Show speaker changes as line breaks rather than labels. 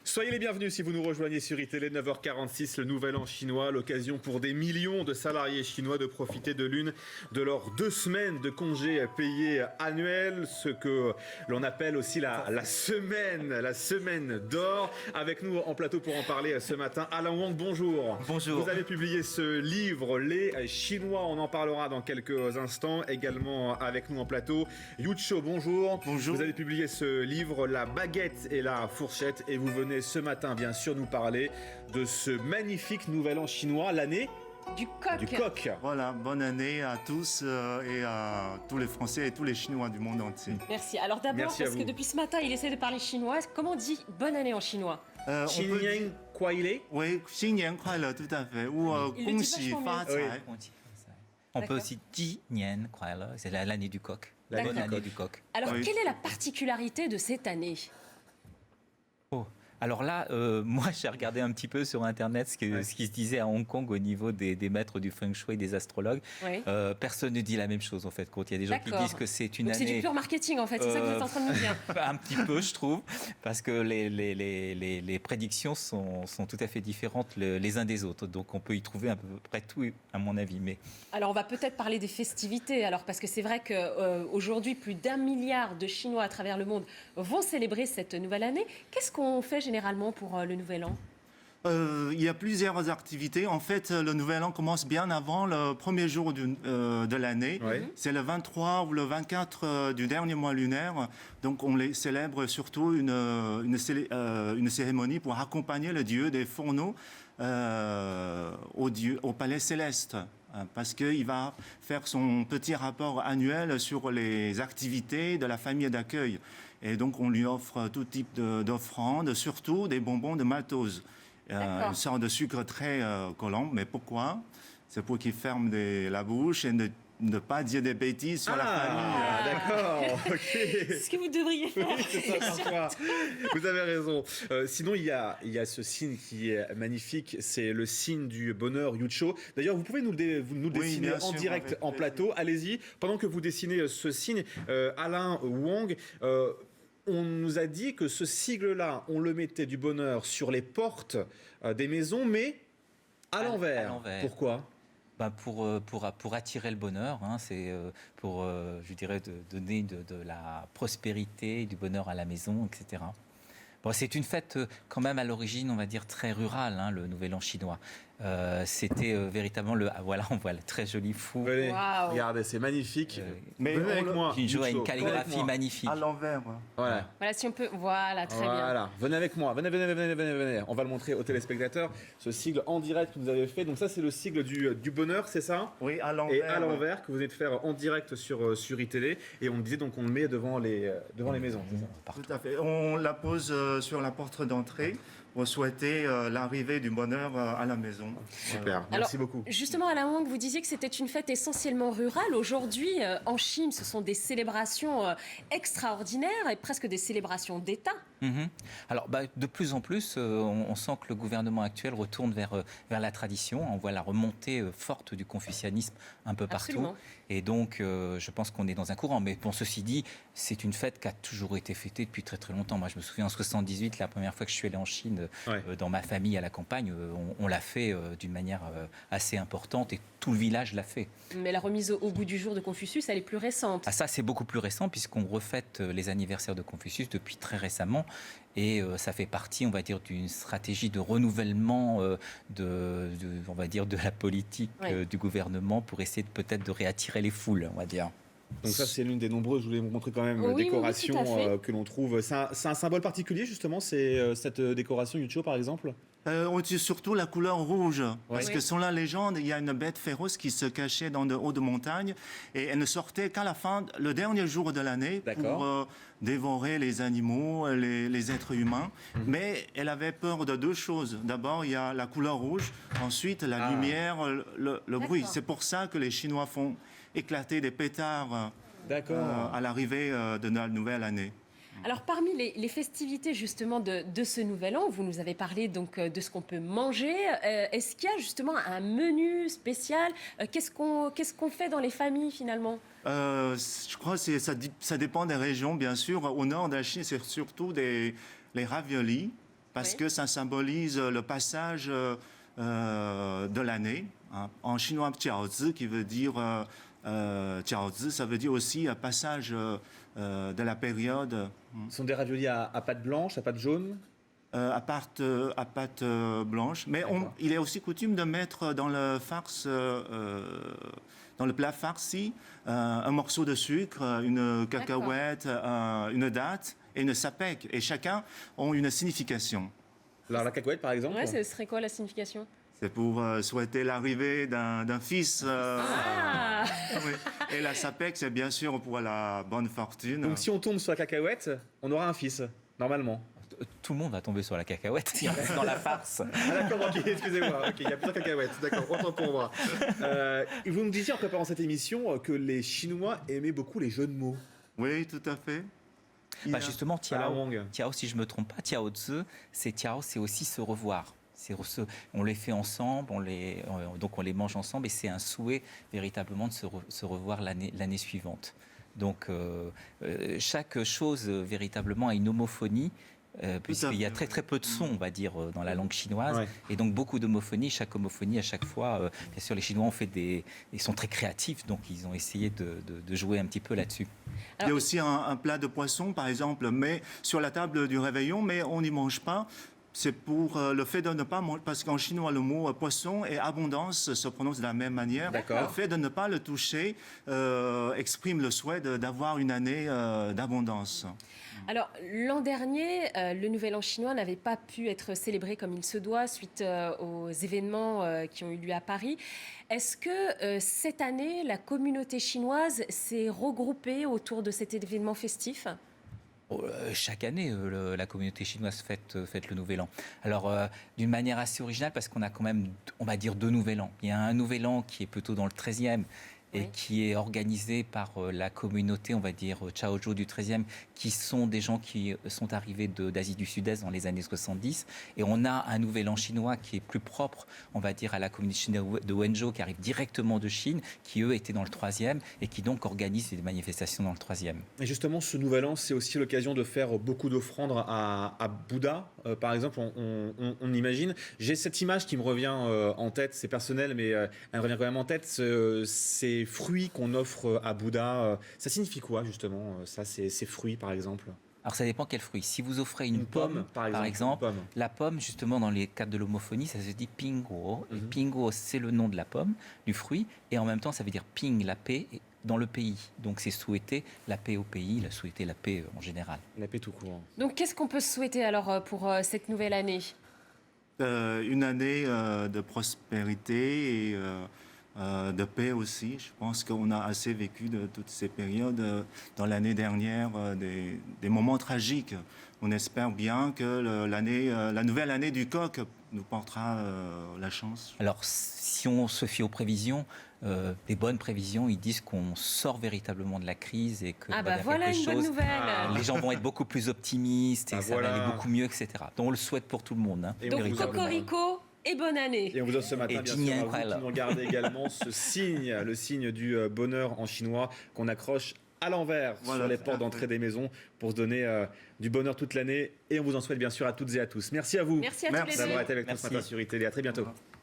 Soyez les bienvenus si vous nous rejoignez sur iTélé 9h46, le Nouvel An chinois, l'occasion pour des millions de salariés chinois de profiter de l'une de leurs 2 semaines de congés payés annuels, ce que l'on appelle aussi la semaine d'or. Avec nous en plateau pour en parler ce matin, Alain Wang, bonjour.
Bonjour.
Vous avez publié ce livre, Les Chinois, on en parlera dans quelques instants. Également avec nous en plateau, Yucho, bonjour.
Bonjour.
Vous avez publié ce livre, La baguette et la fourchette, et vous venez ce matin bien sûr nous parler de ce magnifique nouvel an chinois, l'année
du coq.
Voilà, bonne année à tous et à tous les Français et tous les Chinois du monde entier.
Merci. Alors d'abord,
Merci
parce que depuis ce matin, il essaie de parler chinois. Comment on dit bonne année en chinois?
Xinyan Kuai.
Oui, 新年快乐, tout à fait. Ou
Il le dit
恭喜
vachement
发
mieux.
财.
On peut
D'accord.
aussi 鸡年快乐, c'est l'année du coq. La
L'année
bonne
du
année
coq.
du coq.
Alors,
Oui.
quelle est la particularité de cette année?
Oh. Alors là, moi j'ai regardé un petit peu sur Internet ce qui se disait à Hong Kong au niveau des maîtres du feng shui, des astrologues.
Oui.
Personne ne dit la même chose en fait. Quand il y a des gens qui
D'accord.
disent que c'est une
Donc c'est du
année...
pur marketing en fait, c'est ça que vous êtes en train de nous dire.
Un petit peu, je trouve, parce que les prédictions sont tout à fait différentes les uns des autres. Donc on peut y trouver à peu près tout, à mon avis. Mais
Alors on va peut-être parler des festivités, alors parce que c'est vrai qu'aujourd'hui, plus d'1 milliard de Chinois à travers le monde vont célébrer cette nouvelle année. Qu'est-ce qu'on fait généralement pour le Nouvel An?
Il y a plusieurs activités. En fait, le Nouvel An commence bien avant le premier jour de l'année.
Oui.
C'est le 23 ou le 24 du dernier mois lunaire. Donc, on les célèbre surtout une cérémonie pour accompagner le dieu des fourneaux au palais céleste. Parce qu'il va faire son petit rapport annuel sur les activités de la famille d'accueil. Et donc, on lui offre tout type d'offrandes, surtout des bonbons de maltose.
D'accord.
Une sorte de sucre très collant. Mais pourquoi? C'est pour qu'il ferme la bouche et ne pas dire des bêtises sur la famille.
Ah, d'accord, ok.
C'est ce que vous devriez faire.
Oui, c'est ça, parfois. Vous avez raison. Sinon, il y a ce signe qui est magnifique, c'est le signe du bonheur Yucho. D'ailleurs, vous pouvez nous le dessiner
bien
en
sûr,
direct,
avec
en
plaisir.
plateau. Allez-y. Pendant que vous dessinez ce signe, Alain Wang, on nous a dit que ce sigle-là, on le mettait du bonheur sur les portes des maisons, mais à l'envers. Pourquoi ?
pour attirer le bonheur, hein, c'est pour, je dirais, donner de la prospérité, du bonheur à la maison, etc. Bon, c'est une fête quand même à l'origine, on va dire, très rurale, hein, le Nouvel An chinois. C'était véritablement voilà, on voit le très joli fou.
Venez,
Waouh.
regardez, c'est magnifique.
Mais
Venez
on
avec
le-
moi.
Qui joue à une
Yucho. Venez
calligraphie
avec moi.
magnifique.
À l'envers. Ouais.
Voilà.
Voilà, si on peut. Voilà, très bien.
Voilà, venez avec moi, venez. On va le montrer aux téléspectateurs, ce sigle en direct que vous avez fait. Donc ça, c'est le sigle du bonheur, c'est ça?
Oui, à l'envers.
Et à l'envers, que vous venez de faire en direct sur iTélé. Et on disait donc on le met devant les maisons, c'est ça?
Tout à fait. On la pose sur la porte d'entrée pour souhaiter l'arrivée du bonheur à la maison.
Super, merci beaucoup.
Justement, Alain Wang, vous disiez que c'était une fête essentiellement rurale. Aujourd'hui, en Chine, ce sont des célébrations extraordinaires et presque des célébrations d'État.
Mhm. Alors, de plus en plus, on sent que le gouvernement actuel retourne vers la tradition. On voit la remontée forte du confucianisme un peu partout.
Absolument.
Et donc, je pense qu'on est dans un courant. Mais bon, ceci dit, c'est une fête qui a toujours été fêtée depuis très très longtemps. Moi, je me souviens en 78, la première fois que je suis allé en Chine, dans ma famille à la campagne, on l'a fait d'une manière assez importante et tout le village l'a fait.
Mais la remise au goût du jour de Confucius, elle est plus récente.
Ah, ça, c'est beaucoup plus récent puisqu'on refête les anniversaires de Confucius depuis très récemment. Et ça fait partie, on va dire, d'une stratégie de renouvellement on va dire, de la politique du gouvernement pour essayer peut-être de réattirer les foules, on va dire.
Donc ça, c'est l'une des nombreuses, je voulais vous montrer quand même,
Oui,
décorations
oui, tout à fait.
que l'on trouve. C'est un symbole particulier, justement, cette décoration Yucho, par exemple?
On tire surtout la couleur rouge, parce
Oui.
que selon la légende, il y a une bête féroce qui se cachait dans de hautes montagnes et elle ne sortait qu'à la fin, le dernier jour de l'année,
D'accord.
pour dévorer les animaux, les êtres humains. Mais elle avait peur de 2 choses. D'abord, il y a la couleur rouge, ensuite la lumière, le bruit.
D'accord.
C'est pour ça que les Chinois font éclater des pétards
D'accord.
à l'arrivée de la nouvelle année.
Alors, parmi les festivités justement de ce Nouvel An, vous nous avez parlé donc de ce qu'on peut manger. Est-ce qu'il y a justement un menu spécial? Qu'est-ce qu'on fait dans les familles finalement?
Je crois que ça dépend des régions, bien sûr. Au nord de la Chine, c'est surtout les raviolis, parce
Oui.
que ça symbolise le passage de l'année. Hein. En chinois, jiaozi, qui veut dire jiaozi, ça veut dire aussi un passage de la période.
Ce sont des raviolis à pâte blanche, à pâte jaune.
À pâte blanche. Mais
D'accord.
il est aussi coutume de mettre dans le farce, dans le plat farci, un morceau de sucre, une cacahuète, une date et une sapèque. Et chacun ont une signification.
Alors la cacahuète, par exemple.
Ouais, ce serait quoi la signification?
C'est pour souhaiter l'arrivée d'un fils.
Ah
Oui. Et la sapèque, c'est bien sûr pour la bonne fortune.
Donc si on tombe sur la cacahuète, on aura un fils, normalement.
Tout le monde va tomber sur la cacahuète si on reste dans la farce.
Ah d'accord, ok, excusez-moi. Ok, il y a plusieurs cacahuètes, d'accord, autant pour moi. Et vous me disiez en préparant cette émission que les Chinois aimaient beaucoup les jeux de mots.
Oui, tout à fait.
Bah, justement,
À la Wang.
Tiao, si je me trompe pas, Tiao Tzu, c'est aussi se revoir. On les fait ensemble, donc on les mange ensemble, et c'est un souhait véritablement de se revoir l'année suivante. Donc chaque chose véritablement a une homophonie. Puisqu'il y a très très peu de sons, on va dire, dans la langue chinoise,
Ouais.
et donc beaucoup d'homophonie. Chaque homophonie, à chaque fois, bien sûr, les Chinois ils sont très créatifs, donc ils ont essayé de jouer un petit peu là-dessus.
Il y a aussi un plat de poisson, par exemple, mais sur la table du réveillon, mais on n'y mange pas. C'est pour le fait de ne pas manger, parce qu'en chinois, le mot poisson et abondance se prononce de la même manière.
D'accord.
Le fait de ne pas le toucher exprime le souhait d'avoir une année d'abondance.
Alors, l'an dernier, le Nouvel An chinois n'avait pas pu être célébré comme il se doit suite aux événements qui ont eu lieu à Paris. Est-ce que cette année, la communauté chinoise s'est regroupée autour de cet événement festif ?
Chaque année, la communauté chinoise fête le Nouvel An. Alors, d'une manière assez originale, parce qu'on a quand même, on va dire, 2 Nouvel An. Il y a un Nouvel An qui est plutôt dans le 13e, et
Oui.
qui est organisé par la communauté, on va dire, Chaozhou du 13e, qui sont des gens qui sont arrivés d'Asie du Sud-Est dans les années 70. Et on a un Nouvel An chinois qui est plus propre, on va dire, à la communauté chinoise de Wenzhou, qui arrive directement de Chine, qui, eux, étaient dans le 3e, et qui donc organisent des manifestations dans le 3e.
Et justement, ce nouvel an, c'est aussi l'occasion de faire beaucoup d'offrandes à Bouddha. Par exemple, on imagine. J'ai cette image qui me revient en tête, c'est personnel, mais elle me revient quand même en tête. Ces fruits qu'on offre à Bouddha, ça signifie quoi, justement, ça, ces fruits, par exemple?
Alors ça dépend quel fruit. Si vous offrez une pomme, par exemple,
une pomme.
la pomme, justement, dans les cadres de l'homophonie, ça se dit pinguo. Et
Mhm.
pinguo, c'est le nom de la pomme, du fruit, et en même temps, ça veut dire ping, la paix, dans le pays. Donc c'est souhaiter la paix au pays, souhaiter la paix en général.
La paix tout court.
Donc, qu'est-ce qu'on peut se souhaiter alors pour cette nouvelle année ?
Une année de prospérité et de paix aussi. Je pense qu'on a assez vécu de toutes ces périodes dans l'année dernière, des moments tragiques. On espère bien que la nouvelle année du coq nous portera la chance.
Alors si on se fie aux prévisions, des bonnes prévisions, ils disent qu'on sort véritablement de la crise et que
Ah
va y
bah
avoir
voilà
quelque
une bonne
chose.
nouvelle.
Les gens vont être beaucoup plus optimistes et
Ah,
ça va
voilà.
aller beaucoup mieux, etc. Donc on le souhaite pour tout le monde. Hein,
Et
Donc,
véritablement.
cocorico et bonne année.
Et on vous donne ce matin,
Et
bien
Jing
sûr, à
Yang
vous
Kuai
qui
Le.
nous regardez également, ce signe, le signe du bonheur en chinois qu'on accroche à l'envers
Voilà,
sur les
tout à
portes
fait.
d'entrée des maisons pour se donner du bonheur toute l'année. Et on vous en souhaite bien sûr à toutes et à tous. Merci à vous
Merci à tous
Merci
les deux.
d'avoir été avec nous ce
Merci.
matin sur iTélé. À très bientôt.
Au revoir.